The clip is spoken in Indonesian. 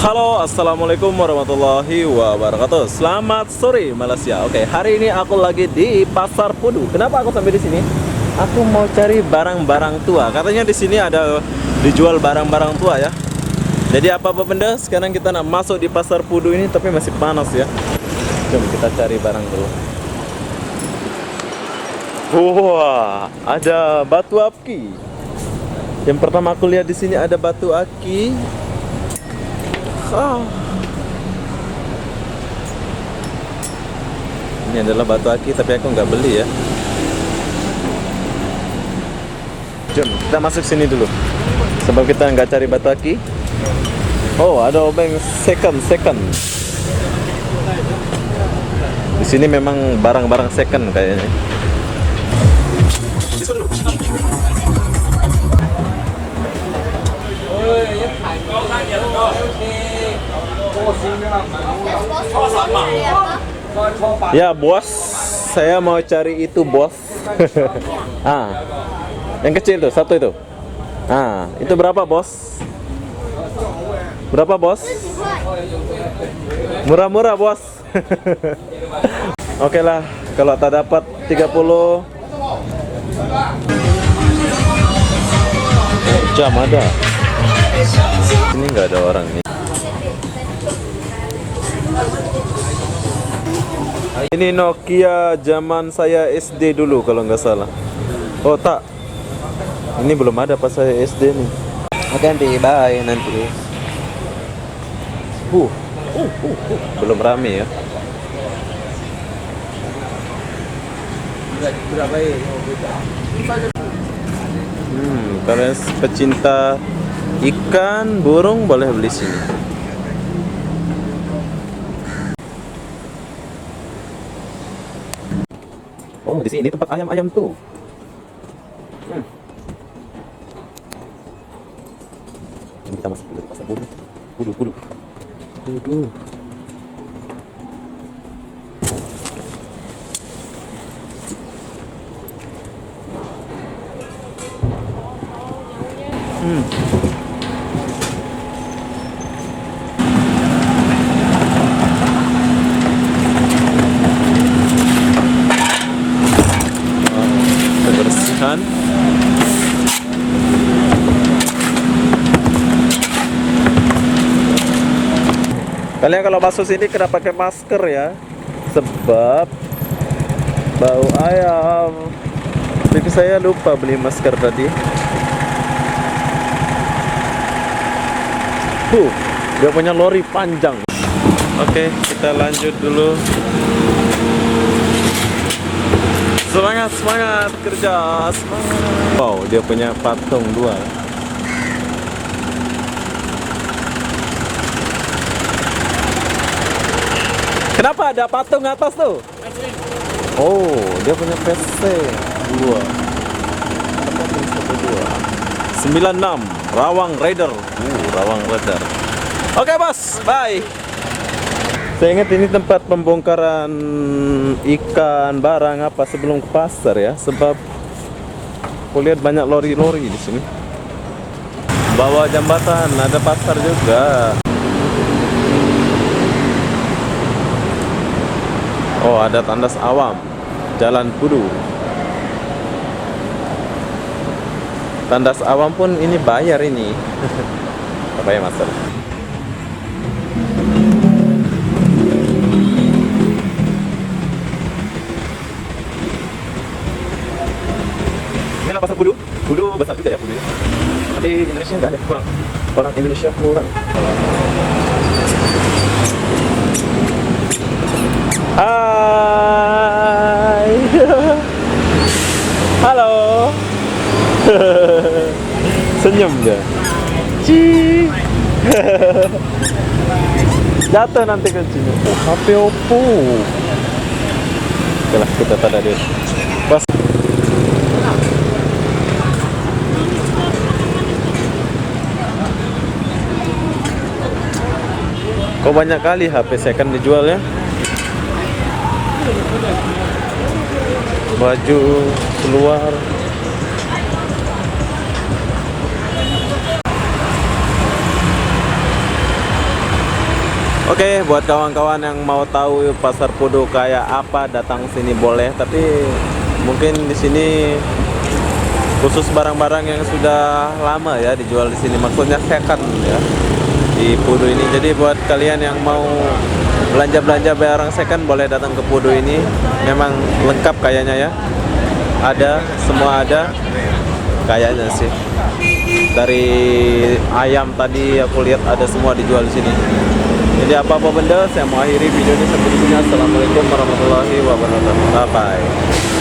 Halo, assalamualaikum warahmatullahi wabarakatuh. Selamat sore Malaysia. Oke, hari ini aku lagi di Pasar Pudu. Kenapa aku sampai di sini? Aku mau cari barang-barang tua. Katanya di sini ada dijual barang-barang tua ya. Jadi apa-apa benda. Sekarang kita nak masuk di Pasar Pudu ini, tapi masih panas ya. Jom kita cari barang dulu. Wah, ada batu aki. Yang pertama aku lihat di sini ada batu aki. Ini adalah batu aki, tapi aku nggak beli ya. Jom kita masuk sini dulu, sebab kita nggak cari batu aki. Oh, ada obeng second. Di sini memang barang-barang second kayaknya. Ya bos, saya mau cari itu bos. Yang kecil tuh, satu itu. Itu berapa bos? Berapa bos? Murah-murah bos. Oke lah, kalau tak dapat 30 jam ada. Ini nggak ada orang nih. Ini Nokia zaman saya SD dulu kalau nggak salah. Oh tak, ini belum ada pas saya SD nih. Oke nanti, bye nanti. Belum rame ya. Kalian pecinta ikan, burung boleh beli sini. Oh, di sini tempat ayam-ayam tuh. Kita masuk dulu ke pasar Pudu. Pudu. Kebersihan. Kalian kalau masuk sini kena pakai masker ya, sebab bau ayam. Tapi saya lupa beli masker tadi. Dia punya lori panjang. Oke, kita lanjut dulu. Semangat kerja, semangat. Wow, dia punya patung 2. Kenapa ada patung atas tuh? Oh, dia punya PC 2. 96 Rawang Raider. Rawang Raider. Oke bos, bye. Saya ingat ini tempat pembongkaran ikan, barang apa sebelum ke pasar ya, sebab aku lihat banyak lori-lori di sini. Bawah jembatan ada pasar juga. Oh, ada tandas awam, Jalan Pudu. Tandas awam pun ini bayar ini. Apa ya masalah? Ini pasar Pudu. Pudu besar juga ya Pudu. Tapi Indonesia nggak ada, kurang. Orang Indonesia kurang. Hai. Halo. Senyum dia. Jatuh nanti kuncinya. HP Oppo. Oke lah, kita tada dulu. Pas. Kok banyak kali HP second dijual ya? Baju keluar. Oke, buat kawan-kawan yang mau tahu pasar Pudu kayak apa, datang sini boleh. Tapi mungkin di sini khusus barang-barang yang sudah lama ya dijual di sini. Maksudnya second ya di Pudu ini. Jadi buat kalian yang mau belanja-belanja barang second boleh datang ke Pudu ini. Memang lengkap kayaknya ya. Ada, semua ada. Kayaknya sih. Dari ayam tadi aku lihat ada semua dijual di sini. Jadi apa-apa benda, saya mau akhiri video ini sampai di sini. Assalamualaikum warahmatullahi wabarakatuh. Bye bye.